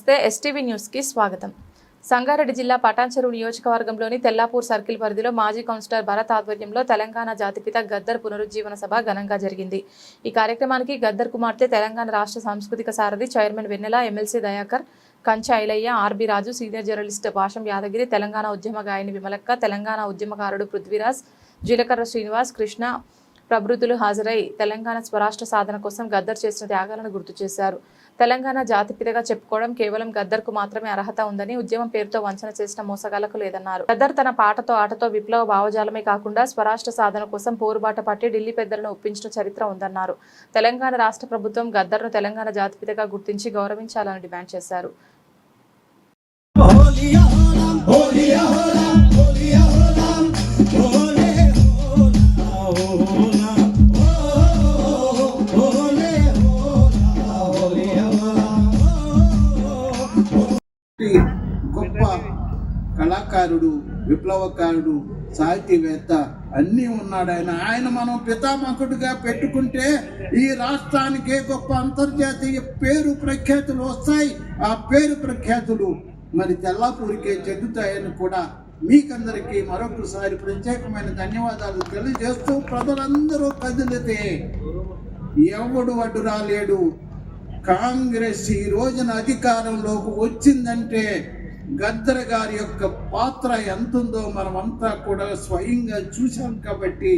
నమస్తే STV news కి స్వాగతం. సంగారెడ్డి జిల్లా పటాన్చెరు నియోజకవర్గంలోని తెల్లాపూర్ సర్కిల్ పరిధిలో మాజీ కౌన్సిలర్ భరత్ ఆధ్వర్యంలో తెలంగాణ జాతిపిత గద్దర్ పునరుజ్జీవన సభ ఘనంగా జరిగింది. ఈ కార్యక్రమానికి గద్దర్ కుమార్తె తెలంగాణ రాష్ట్ర సాంస్కృతిక సారథి చైర్మన్ వెన్నెల, ఎమ్మెల్సీ దయాకర్, కంచె ఐలయ్య, ఆర్బీ రాజు, సీనియర్ జర్నలిస్ట్ భాషం యాదగిరి, తెలంగాణ ఉద్యమ గాయని విమలక్క, తెలంగాణ ఉద్యమకారుడు పృథ్వీరాజ్, జీలకర్ర శ్రీనివాస్, కృష్ణ ప్రభృతులు హాజరై తెలంగాణ స్వరాష్ట్ర సాధన కోసం గద్దర్ చేసిన త్యాగాలను గుర్తు చేశారు. తెలంగాణ జాతిపితగా చెప్పుకోవడం కేవలం గద్దర్కు మాత్రమే అర్హత ఉందని, ఉద్యమం పేరుతో వంచన చేసిన మోసగాళ్లకు లేదన్నారు. గద్దర్ తన పాటతో ఆటతో విప్లవ భావజాలమే కాకుండా స్వరాష్ట్ర సాధన కోసం పోరుబాట పట్టి ఢిల్లీ పెద్దలను ఒప్పించిన చరిత్ర ఉందన్నారు. తెలంగాణ రాష్ట్ర ప్రభుత్వం గద్దర్ను తెలంగాణ జాతిపితగా గుర్తించి గౌరవించాలని డిమాండ్ చేశారు. గొప్ప కళాకారుడు, విప్లవకారుడు, సాహితీవేత్త అన్నీ ఉన్నాడు ఆయన మనం పితామహుడిగా పెట్టుకుంటే ఈ రాష్ట్రానికే గొప్ప అంతర్జాతీయ పేరు ప్రఖ్యాతులు వస్తాయి. ఆ పేరు ప్రఖ్యాతులు మరి తెల్లాపూరికే చెందుతాయని కూడా మీకందరికీ మరొకసారి ప్రత్యేకమైన ధన్యవాదాలు తెలియజేస్తూ, ప్రజలందరూ కదిలితే ఎవడు అడ్డు రాలేడు. కాంగ్రెస్ ఈ రోజున అధికారంలోకి వచ్చిందంటే గద్దర్ గారి యొక్క పాత్ర ఎంతుందో మనమంతా కూడా స్వయంగా చూశాం. కాబట్టి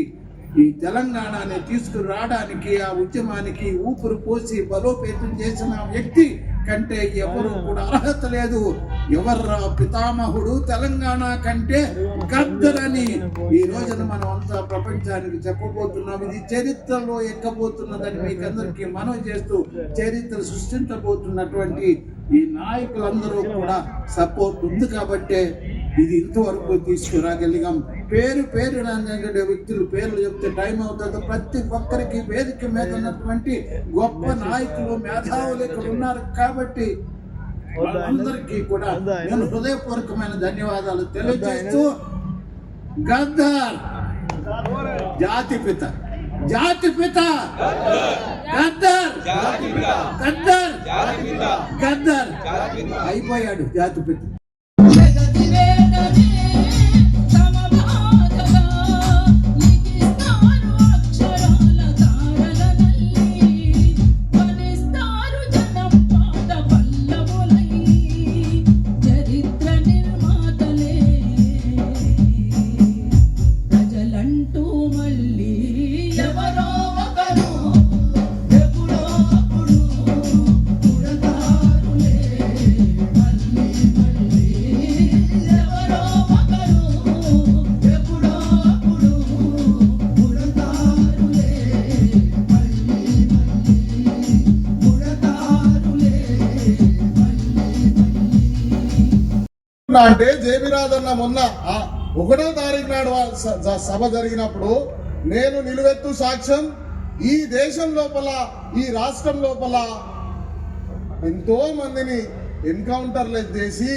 ఈ తెలంగాణని తీసుకురావడానికి, ఆ ఉద్యమానికి ఊపిరి పోసి బలోపేతం చేసిన వ్యక్తి కంటే ఎవరు కూడా అర్హత లేదు. ఎవర్రా పితామహుడు తెలంగాణ కంటే గద్దర్ అని ఈ రోజున మనం అంతా ప్రపంచానికి చెప్పబోతున్నాం. ఇది చరిత్రలో ఎక్కబోతున్నదని మీకందరికీ మనవి చేస్తూ, చరిత్ర సృష్టించబోతున్నటువంటి ఈ నాయకులందరూ కూడా సపోర్ట్ ఉంది కాబట్టే ఇది ఇంతవరకు తీసుకురాగలిగాం. పేరు వ్యక్తులు పేర్లు చెప్తే టైం అవుతుంది. ప్రతి ఒక్కరికి వేదిక మీద ఉన్నటువంటి గొప్ప నాయకులు, మేధావులు ఇక్కడ ఉన్నారు. కాబట్టి వాళ్ళందరికీ కూడా నేను హృదయపూర్వకమైన ధన్యవాదాలు తెలియజేస్తూ, గద్దర్ జాతిపిత, జాతిపిత గద్దర్, గద్దర్, గద్దర్ అయిపోయాడు జాతిపిత. అంటే జేబీరాజన్న మొన్న 1వ తారీఖు నాడు సభ జరిగినప్పుడు నేను నిలువెత్తు సాక్ష్యం, ఈ దేశం లోపల, ఈ రాష్ట్రం లోపల ఎంతో మందిని ఎన్కౌంటర్లు చేసి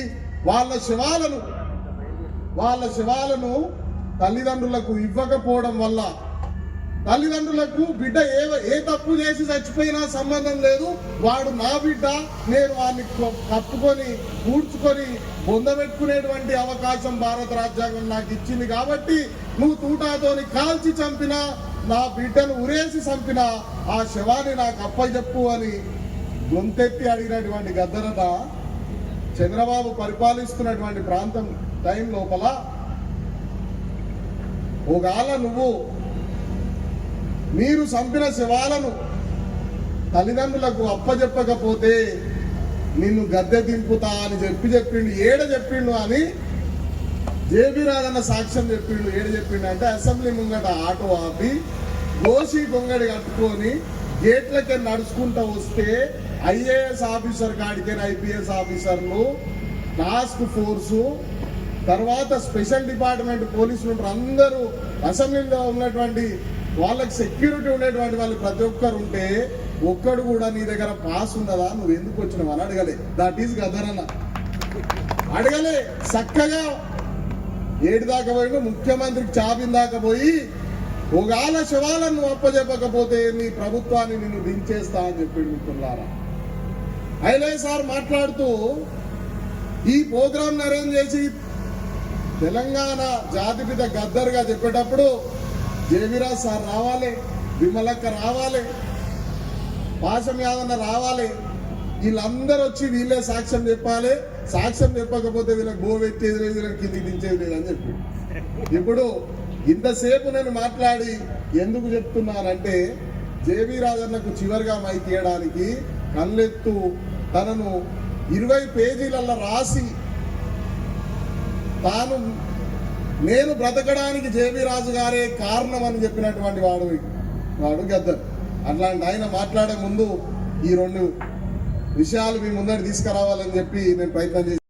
వాళ్ళ శవాలను తల్లిదండ్రులకు ఇవ్వకపోవడం వల్ల, తల్లిదండ్రులకు బిడ్డ ఏ తప్పు చేసి చచ్చిపోయినా సంబంధం లేదు, వాడు నా బిడ్డ, నేను వాడిని కప్పుకొని కూర్చుకొని బొందబెట్టుకునేటువంటి అవకాశం భారత రాజ్యాంగం నాకు ఇచ్చింది. కాబట్టి నువ్వు తూటాతోని కాల్చి చంపినా, నా బిడ్డను ఉరేసి చంపినా ఆ శవాన్ని నాకు అప్పచెప్పు అని గొంతెత్తి అడిగినటువంటి గద్దరట చంద్రబాబు పరిపాలిస్తున్నటువంటి ప్రాంతం టైం లోపల ఒకవేళ మీరు చంపిన శవాలను తల్లిదండ్రులకు అప్పచెప్పకపోతే నిన్ను గద్దె దింపుతా అని చెప్పిండు. చెప్పిండు అని జేబీరాజన్న సాక్ష్యం చెప్పిండు. చెప్పిండు అంటే అసెంబ్లీ ముంగట ఆటో ఆపి గోసి గొంగడి కట్టుకొని గేట్లకే నడుచుకుంటూ వస్తే ఐఏఎస్ ఆఫీసర్ కాడికే ఐపీఎస్ ఆఫీసర్లు, టాస్క్ ఫోర్సు, తర్వాత స్పెషల్ డిపార్ట్మెంట్ పోలీసులు అందరూ అసెంబ్లీలో ఉన్నటువంటి వాళ్ళకి సెక్యూరిటీ ఉండేటువంటి వాళ్ళు ప్రతి ఒక్కరు ఉంటే ఒక్కడు కూడా నీ దగ్గర పాస్ ఉన్నదా, నువ్వు ఎందుకు వచ్చినావు అని అడగలే. దట్ ఈస్ గద్దర్ అన్న. అడగలే. చక్కగా 7 దాకా పోయి ముఖ్యమంత్రికి చాపిన దాకా పోయి ఒకవేళ శవాలను నువ్వు అప్పచెప్పకపోతే నీ ప్రభుత్వాన్ని నిన్ను దించేస్తా అని చెప్పిండు. మిత్రులారా, ఐలయ్య సార్ మాట్లాడుతూ ఈ ప్రోగ్రాం అరేంజ్ చేసి తెలంగాణ జాతిపిత గద్దర్గా చెప్పేటప్పుడు జేవిరాజ్ సార్ రావాలి, విమలక్క రావాలి, పాశం యాదన్న రావాలి, వీళ్ళందరూ వచ్చి వీళ్ళే సాక్ష్యం చెప్పాలి. సాక్ష్యం చెప్పకపోతే వీళ్ళకి బో పెట్టేది లేదు, వీళ్ళకి కిందికి దించేది లేదు అని చెప్పి ఇప్పుడు ఇంతసేపు నేను మాట్లాడి ఎందుకు చెప్తున్నానంటే జేబీ రాజన్నకు చివరిగా మైక్ ఇవ్వడానికి కళ్ళెత్తు తనను 20 పేజీలలో రాసి తాను నేను బ్రతకడానికి జేబీ రాజు గారే కారణం అని చెప్పినటువంటి వాడు గద్దర్. అట్లాంటి ఆయన మాట్లాడే ముందు ఈ 2 విషయాలు మీ ముందర తీసుకురావాలని చెప్పి నేను ప్రయత్నం చేశాను.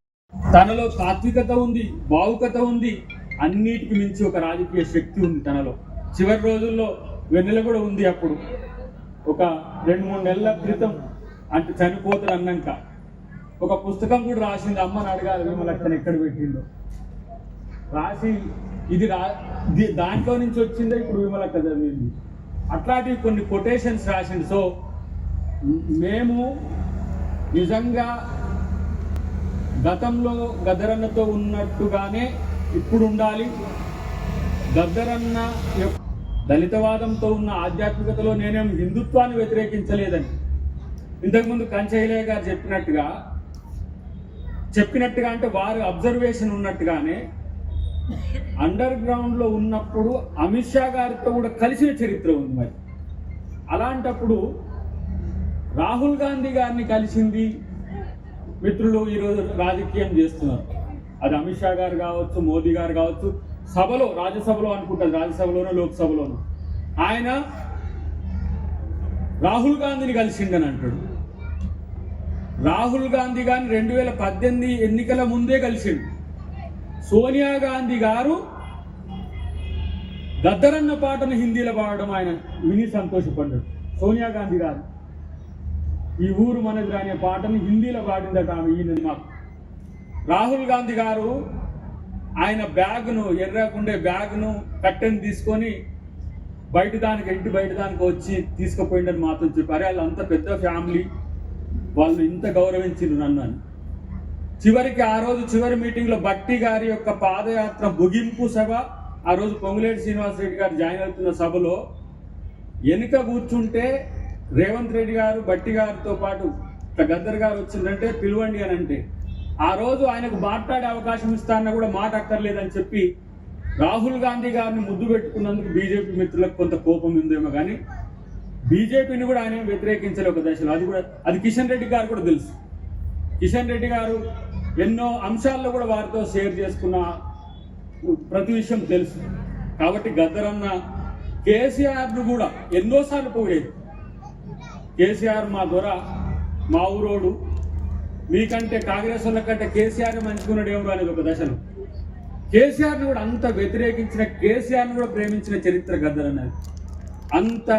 తనలో తాత్వికత ఉంది, భావుకత ఉంది, అన్నిటికి మించి ఒక రాజకీయ శక్తి ఉంది తనలో. చివరి రోజుల్లో వెన్నెల కూడా ఉంది. అప్పుడు ఒక 2-3 నెలల క్రితం అంటే చనిపోతారు అన్నాక ఒక పుస్తకం కూడా రాసింది. అమ్మని అడగాలి విమలక్కని ఎక్కడ పెట్టిందో రాసి ఇది దాంట్లో నుంచి వచ్చిందే ఇప్పుడు విమలక్క చదివింది. అట్లాంటివి కొన్ని కొటేషన్స్ రాసింది. సో మేము నిజంగా గతంలో గద్దరన్నతో ఉన్నట్టుగానే ఇప్పుడు ఉండాలి. గద్దరన్న దళితవాదంతో ఉన్న ఆధ్యాత్మికతలో నేనేం హిందుత్వాన్ని వ్యతిరేకించలేదని ఇంతకుముందు కంచైలయ్య గారు చెప్పినట్టుగా అంటే వారి అబ్జర్వేషన్ ఉన్నట్టుగానే అండర్ గ్రౌండ్లో ఉన్నప్పుడు అమిత్ షా గారితో కూడా కలిసిన చరిత్ర ఉంది. మరి అలాంటప్పుడు రాహుల్ గాంధీ గారిని కలిసింది మిత్రులు ఈరోజు రాజకీయం చేస్తున్నారు. అది అమిత్ షా గారు కావచ్చు, మోదీ గారు కావచ్చు. సభలో రాజ్యసభలో అనుకుంటారు, రాజ్యసభలోనో లోక్సభలోనో ఆయన రాహుల్ గాంధీని కలిసిండని అంటాడు. రాహుల్ గాంధీ గారిని 2018 ఎన్నికల ముందే కలిసిండు. సోనియా గాంధీ గారు గద్దరన్న పాటను హిందీలో పాడడం ఆయన విని సంతోషపడ్డాడు. సోనియా గాంధీ గారు ఈ ఊరు మనది అనే పాటను హిందీలో పాడిందట ఆమె. ఈయన మాకు రాహుల్ గాంధీ గారు ఆయన బ్యాగ్ను ఎర్రకుండే బ్యాగ్ను కట్టెను తీసుకొని ఇంటి బయట దానికి వచ్చి తీసుకుపోయిండని మాతో చెప్పారు. వాళ్ళు అంత పెద్ద ఫ్యామిలీ, వాళ్ళు ఇంత గౌరవించిండ్రు నన్ను అని. చివరికి ఆ రోజు చివరి మీటింగ్లో బట్టి గారి యొక్క పాదయాత్ర ముగింపు సభ, ఆ రోజు పొంగులేటి శ్రీనివాసరెడ్డి గారు జాయిన్ అవుతున్న సభలో వెనుక కూర్చుంటే రేవంత్ రెడ్డి గారు బట్టి గారితో పాటు గద్దర్ గారు వచ్చిందంటే పిలవండి అని అంటే ఆ రోజు ఆయనకు మాట్లాడే అవకాశం ఇస్తానన్నా కూడా మాట అక్కర్లేదని చెప్పి రాహుల్ గాంధీ గారిని ముద్దు పెట్టుకున్నందుకు బీజేపీ మిత్రులకు కొంత కోపం ఉందేమో కానీ బీజేపీని కూడా ఆయన వ్యతిరేకించలే ఒక దశలో. అది కిషన్ రెడ్డి గారు కూడా తెలుసు. కిషన్ రెడ్డి గారు ఎన్నో అంశాల్లో కూడా వారితో షేర్ చేసుకున్న ప్రతి విషయం తెలుసు. కాబట్టి గద్దరన్న కేసీఆర్ను కూడా ఎన్నోసార్లు పోయేది. కేసీఆర్ మా దొర, మా ఊరోడు, మీకంటే కాంగ్రెస్ వాళ్ళ కంటే కేసీఆర్ మంచుకున్నాడు ఎవరు అనేది ఒక దశలో. కేసీఆర్ను కూడా అంత వ్యతిరేకించిన, కేసీఆర్ను కూడా ప్రేమించిన చరిత్ర గద్దరన్నది. అంత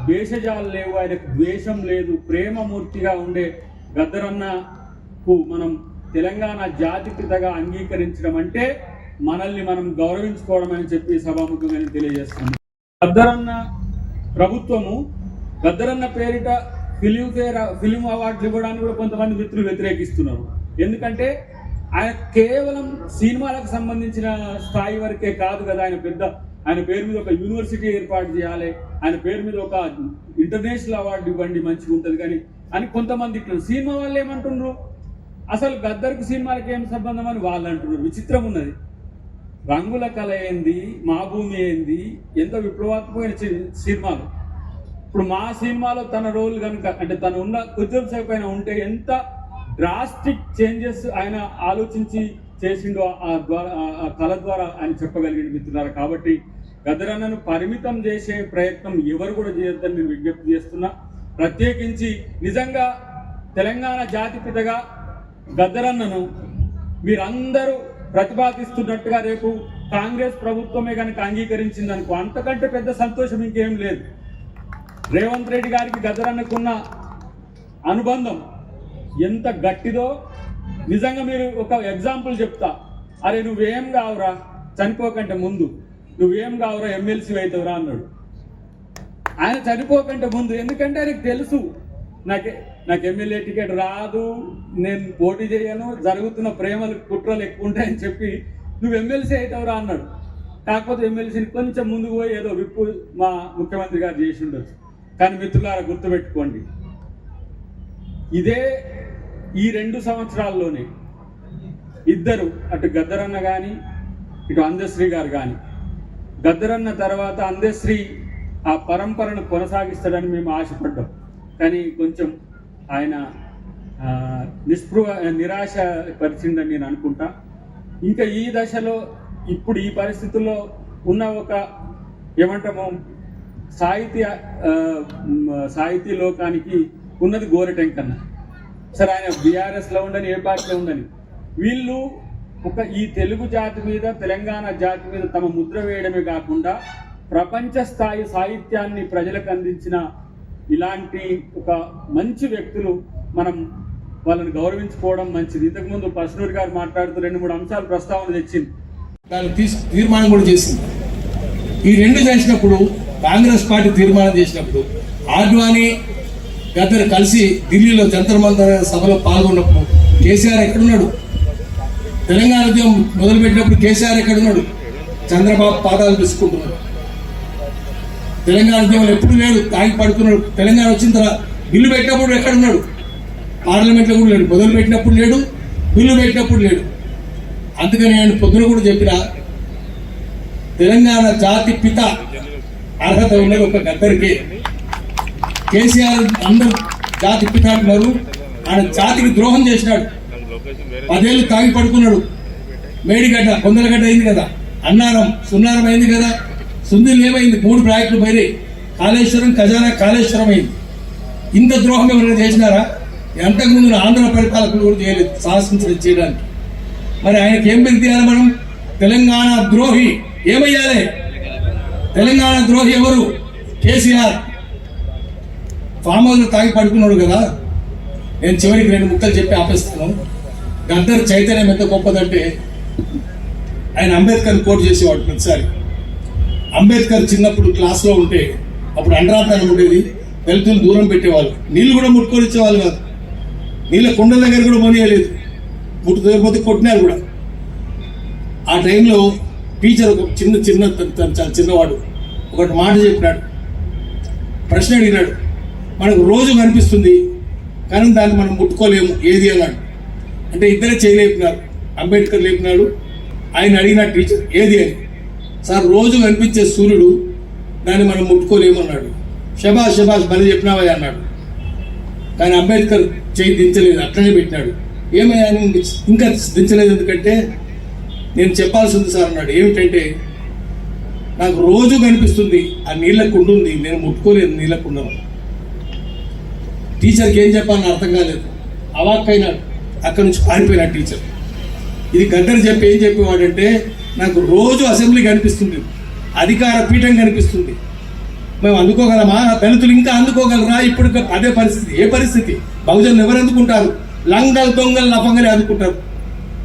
భేషజాలు లేవు, ఆయనకు ద్వేషం లేదు, ప్రేమమూర్తిగా ఉండే గద్దరన్నకు మనం తెలంగాణ జాతిపితగా అంగీకరించడం అంటే మనల్ని మనం గౌరవించుకోవడం అని చెప్పి సభాముఖంగా తెలియజేస్తున్నాం. గద్దరన్న ప్రభుత్వము గద్దరన్న పేరిట ఫిలిం అవార్డులు ఇవ్వడానికి కూడా కొంతమంది మిత్రులు వ్యతిరేకిస్తున్నారు. ఎందుకంటే ఆయన కేవలం సినిమాలకు సంబంధించిన స్థాయి వరకే కాదు కదా, ఆయన పేరు మీద ఒక యూనివర్సిటీ ఏర్పాటు చేయాలి, ఆయన పేరు మీద ఒక ఇంటర్నేషనల్ అవార్డు ఇవ్వండి మంచిగా ఉంటుంది కానీ అని కొంతమంది ఇట్లా. సినిమా వాళ్ళు ఏమంటున్నారు, అసలు గద్దర్కు సినిమాలకి ఏం సంబంధం అని వాళ్ళు అంటున్నారు. విచిత్రం ఉన్నది. రంగుల కళ ఏంది, మా భూమి ఏంది, ఎంత విప్లవాత్మకమైన సినిమాలు. ఇప్పుడు మా సినిమాలో తన రోల్ కనుక అంటే తను ఉన్న కొంచెం సేపు అయినా ఉంటే ఎంత డ్రాస్టిక్ చేంజెస్ ఆయన ఆలోచించి చేసిండో ఆ కళ ద్వారా ఆయన చెప్పగలిగింది మిత్రులారా. కాబట్టి గద్దరన్నను పరిమితం చేసే ప్రయత్నం ఎవరు కూడా చేయొద్దని నేను విజ్ఞప్తి చేస్తున్నా. ప్రత్యేకించి నిజంగా తెలంగాణ జాతిపితగా గద్దరన్నను మీరందరూ ప్రతిపాదిస్తున్నట్టుగా రేపు కాంగ్రెస్ ప్రభుత్వమే కనుక అంగీకరించిందనుకో అంతకంటే పెద్ద సంతోషం ఇంకేం లేదు. రేవంత్ రెడ్డి గారికి గద్దరన్నకున్న అనుబంధం ఎంత గట్టిదో నిజంగా మీరు ఒక ఎగ్జాంపుల్ చెప్తా. అరే నువ్వేం కావురా చనిపోకంటే ముందు, నువ్వేం కావురా ఎమ్మెల్సీ అవుతావురా అన్నాడు ఆయన చనిపోకంటే ముందు. ఎందుకంటే ఆయనకు తెలుసు నాకు ఎమ్మెల్యే టికెట్ రాదు, నేను పోటీ చేయను, జరుగుతున్న ప్రేమలు కుట్రలు ఎక్కువ ఉంటాయని చెప్పి నువ్వు ఎమ్మెల్సీ అవుతావురా అన్నాడు. కాకపోతే ఎమ్మెల్సీని కొంచెం ముందుకు పోయి ఏదో విప్పు మా ముఖ్యమంత్రి గారు చేసి ఉండొచ్చు. కానీ మిత్రులారా గుర్తుపెట్టుకోండి, ఇదే ఈ 2 సంవత్సరాల్లోనే ఇద్దరు, అటు గద్దరన్న కానీ ఇటు అందశ్రీ గారు కానీ, గద్దరన్న తర్వాత అందశ్రీ ఆ పరంపరను కొనసాగిస్తాడని మేము ఆశపడ్డాం. కానీ కొంచెం ఆయన నిరాశ పరిచిందని నేను అనుకుంటా. ఇంకా ఈ దశలో ఇప్పుడు ఈ పరిస్థితుల్లో ఉన్న ఒక ఏమంటామో సాహితీ లోకానికి ఉన్నది గోరెటెంకన్న. సరే, ఆయన బీఆర్ఎస్లో ఉండని, ఏ పార్టీలో ఉండని, వీళ్ళు ఈ తెలుగు జాతి మీద, తెలంగాణ జాతి మీద తమ ముద్ర వేయడమే కాకుండా ప్రపంచ స్థాయి సాహిత్యాన్ని ప్రజలకు అందించిన ఇలాంటి ఒక మంచి వ్యక్తులు, మనం వాళ్ళని గౌరవించుకోవడం మంచిది. ఇంతకుముందు పర్సనూరి గారు మాట్లాడుతూ 2-3 అంశాలు ప్రస్తావన తెచ్చింది. దాన్ని తీర్మానం కూడా చేసింది. ఈ 2 చేసినప్పుడు కాంగ్రెస్ పార్టీ తీర్మానం చేసినప్పుడు ఆడ్వాణి గద్దర్ కలిసి ఢిల్లీలో జంతర్ మంతర్ సభలో పాల్గొన్నప్పుడు కేసీఆర్ ఎక్కడున్నాడు? తెలంగాణ ఉద్యమం మొదలుపెట్టినప్పుడు కేసీఆర్ ఎక్కడున్నాడు? చంద్రబాబు పాదాలు తీసుకుంటున్నాడు. తెలంగాణ ఉద్యమంలో ఎప్పుడు లేడు, తాగి పడుతున్నాడు. తెలంగాణ వచ్చిన తర్వాత బిల్లు పెట్టినప్పుడు ఎక్కడున్నాడు? పార్లమెంట్లో కూడా లేడు. మొదలు పెట్టినప్పుడు లేడు, బిల్లు పెట్టినప్పుడు లేడు. అందుకని నేను పొద్దున కూడా చెప్పిన, తెలంగాణ జాతి పిత అర్హత ఉన్నది ఒక గద్దరికి. కేసీఆర్ అందరూ జాతి పిత అంటున్నారు. ఆయన జాతికి ద్రోహం చేసినాడు. 10 ఏళ్ళు తాగి పడుకున్నాడు. మేడిగడ్డ, కొందలగడ్డ అయింది కదా, అన్నారం సున్నారం అయింది కదా, సుందిల్ ఏమైంది? 3 ప్రాజెక్టులు పోయినాయి. కాళేశ్వరం, ఖజానా కాళేశ్వరం అయింది. ఇంత ద్రోహం ఎవరైనా చేసినారా? అంతకుముందు ఆంధ్ర పరిపాలకులు కూడా చేయలేదు సాహసించడం చేయడానికి. మరి ఆయనకి ఏం పేరు తీయాలి మనం? తెలంగాణ ద్రోహి. ఏమయ్యాలి? తెలంగాణ ద్రోహి ఎవరు? కేసీఆర్. ఫామ్ హౌస్ తాగి పడుకున్నాడు కదా. నేను చివరికి 2 ముక్కలు చెప్పి ఆపేస్తున్నాను. గద్దర్ చైతన్యం ఎంత గొప్పదంటే, ఆయన అంబేద్కర్ కోట్ చేసేవాడు ప్రతిసారి. అంబేద్కర్ చిన్నప్పుడు క్లాస్లో ఉంటే అప్పుడు అండరాతనం ఉండేది, దళితులు దూరం పెట్టేవాళ్ళు, నీళ్ళు కూడా ముట్టుకొని ఇచ్చేవాళ్ళు కాదు, నీళ్ళ కుండల దగ్గర కూడా పోనీయలేదు, ముట్టుకోకపోతే కొట్టినారు కూడా. ఆ టైంలో టీచర్ ఒక చిన్నవాడు ఒకటి మాట చెప్పినాడు, ప్రశ్న అడిగినాడు. మనకు రోజు కనిపిస్తుంది కానీ దాన్ని మనం ముట్టుకోలేము, ఏది అన్నాడు. అంటే ఇద్దరే చేయలేపినారు, అంబేద్కర్ లేపినాడు, ఆయన అడిగిన టీచర్ ఏది అని. సార్, రోజు కనిపించే సూర్యుడు, దాన్ని మనం ముట్టుకోలేము అన్నాడు. శబాష్ శబాష్ బలి చెప్పినావా అన్నాడు. కానీ అంబేద్కర్ చేయి దించలేదు, అట్లనే పెట్టినాడు. ఏమయ్యా ఇంకా దించలేదు ఎందుకంటే, నేను చెప్పాల్సింది సార్ అన్నాడు. ఏమిటంటే, నాకు రోజు కనిపిస్తుంది ఆ నీళ్ళ కుండ ఉంది, నేను ముట్టుకోలేదు నీళ్ళ కుండను. టీచర్కి ఏం చెప్పాలని అర్థం కాలేదు, అవాక్కైనాడు. అక్కడి నుంచి పారిపోయినాడు టీచర్. ఇది గద్దర్ చెప్పి ఏం చెప్పేవాడంటే, నాకు రోజు అసెంబ్లీ కనిపిస్తుంది, అధికార పీఠం కనిపిస్తుంది, మేము అందుకోగలమా? దళితులు ఇంకా అందుకోగలరా? ఇప్పుడు అదే పరిస్థితి. ఏ పరిస్థితి? బహుజనులు ఎవరు అందుకుంటారు? లంగల్ దొంగలు లఫంగలే అందుకుంటారు.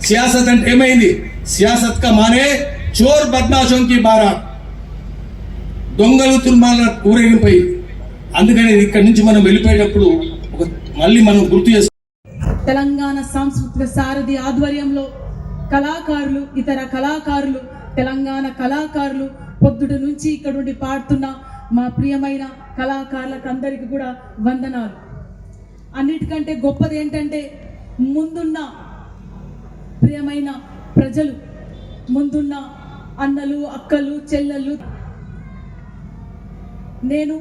సియాసత్ అంటే ఏమైంది? సియాసత్ కా మానే చోర్ బద్మాషం కి బారా, దొంగలు తుర్మాల ఊరేగింపై. అందుకని ఇక్కడి నుంచి మనం వెళ్ళిపోయేటప్పుడు మళ్ళీ మనం గుర్తు చేసుకో. తెలంగాణ సాంస్కృతిక సారథి ఆధ్వర్యంలో కళాకారులు, ఇతర కళాకారులు, తెలంగాణ కళాకారులు పొద్దుటి నుంచి ఇక్కడ నుండి పాడుతున్న మా ప్రియమైన కళాకారులకు అందరికీ కూడా వందనాలు. అన్నిటికంటే గొప్పది ఏంటంటే, ముందున్న ప్రియమైన ప్రజలు, ముందున్న అన్నలు, అక్కలు, చెల్లెళ్ళు. నేను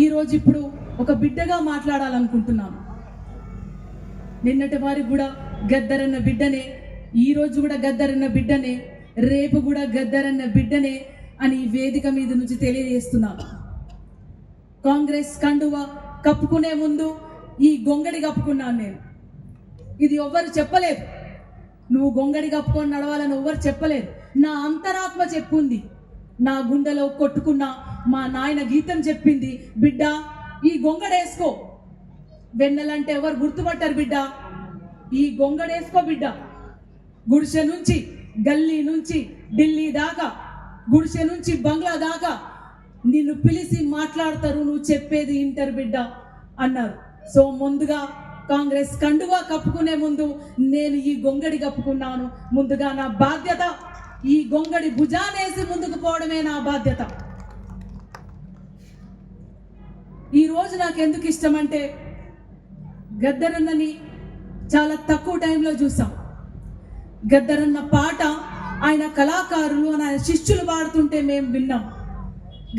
ఈరోజు ఇప్పుడు ఒక బిడ్డగా మాట్లాడాలనుకుంటున్నాను. నిన్నటి వారికి కూడా గద్దరన్న బిడ్డనే, ఈరోజు కూడా గద్దరన్న బిడ్డనే, రేపు కూడా గద్దరన్న బిడ్డనే అని వేదిక మీద నుంచి తెలియజేస్తున్నాను. కాంగ్రెస్ కండువా కప్పుకునే ముందు ఈ గొంగడి కప్పుకున్నాను నేను. ఇది ఎవ్వరు చెప్పలేదు, నువ్వు గొంగడి కప్పుకొని నడవాలని ఎవ్వరు చెప్పలేదు. నా అంతరాత్మ చెప్పుంది, నా గుండెలో కొట్టుకున్న మా నాయన గీతం చెప్పింది, బిడ్డ ఈ గొంగడేసుకో. వెన్నెలంటే ఎవరు గుర్తుపట్టారు బిడ్డ, ఈ గొంగడేసుకో బిడ్డ. గుడిసె నుంచి, గల్లీ నుంచి ఢిల్లీ దాకా, గుడిసె నుంచి బంగ్లా దాకా నిన్ను పిలిచి మాట్లాడతారు, నువ్వు చెప్పేది ఇంటర్ బిడ్డ అన్నారు. సో ముందుగా కాంగ్రెస్ కండువా కప్పుకునే ముందు నేను ఈ గొంగడి కప్పుకున్నాను. ముందుగా నా బాధ్యత ఈ గొంగడి భుజానేసి ముందుకు పోవడమే నా బాధ్యత. ఈ రోజు నాకు ఎందుకు ఇష్టం అంటే గద్దరన్నని చాలా తక్కువ టైంలో చూసాం. గద్దరన్న పాట ఆయన కళాకారులు ఆయన శిష్యులు పాడుతుంటే మేము విన్నాం.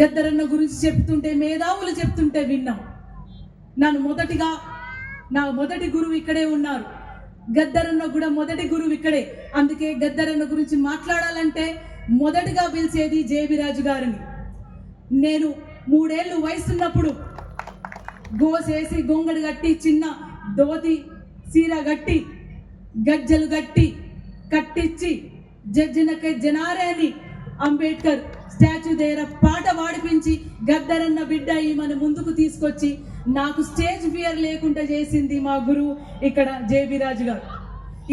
గద్దరన్న గురించి చెప్తుంటే మేధావులు చెప్తుంటే విన్నాం. నా మొదటి గురువు ఇక్కడే ఉన్నారు. గద్దరన్న కూడా మొదటి గురువు ఇక్కడే. అందుకే గద్దరన్న గురించి మాట్లాడాలంటే మొదటిగా పిలిచేది జేబీ రాజు గారిని. నేను 3 ఏళ్ళు వయసున్నప్పుడు గోసేసి గొంగడి కట్టి చిన్న దోతి సీర గట్టి గజ్జలు కట్టించి జడ్జినకే జనారే అని అంబేద్కర్ స్టాచ్యూ దగ్గర పాట పాడిపించి గద్దరన్న బిడ్డ మన ముందుకు తీసుకొచ్చి నాకు స్టేజ్ ఫియర్ లేకుండా చేసింది మా గురువు ఇక్కడ జేబీ రాజు గారు.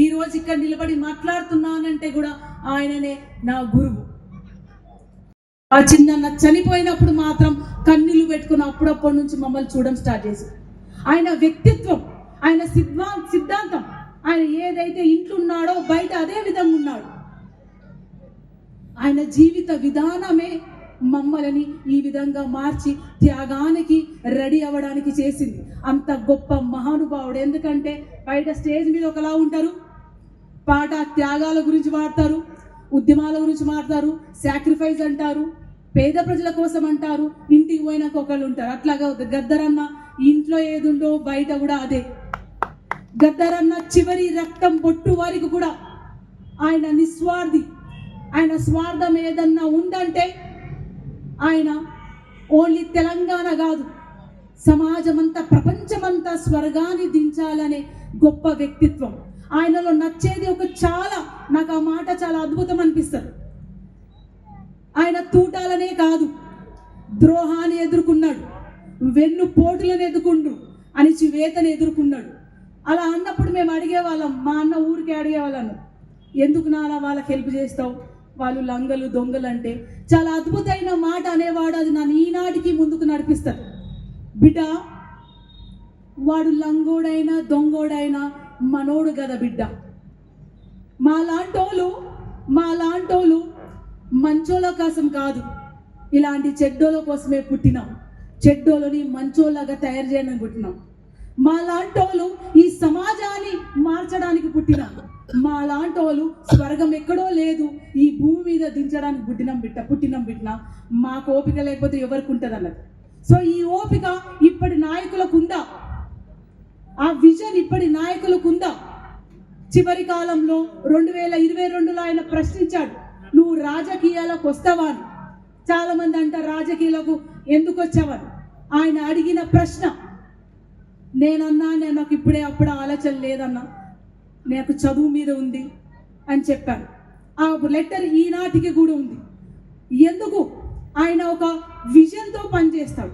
ఈ రోజు ఇక్కడ నిలబడి మాట్లాడుతున్నానంటే కూడా ఆయననే నా గురువు. ఆ చిన్న చనిపోయినప్పుడు మాత్రం కన్నీళ్లు పెట్టుకుని అప్పుడప్పటి నుంచి మమ్మల్ని చూడడం స్టార్ట్ చేసి ఆయన వ్యక్తిత్వం, ఆయన సిద్ధాంతం, ఆయన ఏదైతే ఇంట్లో ఉన్నాడో బయట అదే విధంగా ఉన్నాడు. ఆయన జీవిత విధానమే మమ్మల్ని ఈ విధంగా మార్చి త్యాగానికి రెడీ అవ్వడానికి చేసింది. అంత గొప్ప మహానుభావుడు. ఎందుకంటే బయట స్టేజ్ మీద ఒకలా ఉంటారు, పాట త్యాగాల గురించి మాట్లాడతారు, ఉద్యమాల గురించి మాట్లాడతారు, సాక్రిఫైస్ అంటారు, పేద ప్రజల కోసం అంటారు, ఇంటికి పోయినాక ఒకళ్ళు ఉంటారు. అట్లాగా గద్దరన్న ఇంట్లో ఏదుండో బయట కూడా అదే. గద్దరన్న చివరి రక్తం బొట్టు వరకు కూడా ఆయన నిస్వార్థి. ఆయన స్వార్థం ఏదన్నా ఉందంటే ఆయన ఓన్లీ తెలంగాణ కాదు, సమాజమంతా ప్రపంచమంతా స్వర్గాన్ని దించాలనే గొప్ప వ్యక్తిత్వం. ఆయనలో నచ్చేది నాకు ఆ మాట చాలా అద్భుతం అనిపిస్తుంది. ఆయన తూటాలనే కాదు, ద్రోహాన్ని ఎదుర్కొన్నాడు, వెన్ను పోటులను ఎదుర్కొండ్రు, అణిచివేతను ఎదుర్కొన్నాడు. అలా అన్నప్పుడు మేము అడిగేవాళ్ళం, మా అన్న ఊరికి అడిగేవాళ్ళను, ఎందుకు నాలా వాళ్ళకి హెల్ప్ చేస్తావు, వాళ్ళు లంగలు దొంగలు అంటే. చాలా అద్భుతమైన మాట అనేవాడు. అది నన్ను ఈనాటికి ముందుకు నడిపిస్తారు. బిడ్డ, వాడు లంగోడైనా దొంగోడైనా మనోడు కదా బిడ్డ. మా లాంటోళ్ళు మంచోళ్ళ కోసం కాదు, ఇలాంటి చెడ్డోళ్ళ కోసమే పుట్టినాం. చెడ్డోళ్ళని మంచోళ్ళగా తయారు చేయడానికి పుట్టినాం. మా లాంటోళ్ళు ఈ సమాజాన్ని మార్చడానికి పుట్టినాం. మా లాంటోళ్ళు స్వర్గం ఎక్కడో లేదు, ఈ భూమి మీద దించడానికి పుట్టినం బిడ్డ. మాకు ఓపిక లేకపోతే ఎవరికి ఉంటుంది అన్నది. సో ఈ ఓపిక ఇప్పటి నాయకులకు ఉందా? ఆ విజన్ ఇప్పటి నాయకులకు ఉందా? చివరి కాలంలో 2022లో ఆయన ప్రశ్నించాడు, నువ్వు రాజకీయాలకు వస్తావా అని. చాలా మంది అంటారు రాజకీయాలకు ఎందుకు వచ్చావని. ఆయన అడిగిన ప్రశ్న, నేనన్నా నాకు అప్పుడు ఆలోచన లేదన్నా, నాకు చదువు మీద ఉంది అని చెప్పాను. ఆ లెటర్ ఈనాటికి కూడా ఉంది. ఎందుకు? ఆయన ఒక విజన్తో పనిచేస్తాడు.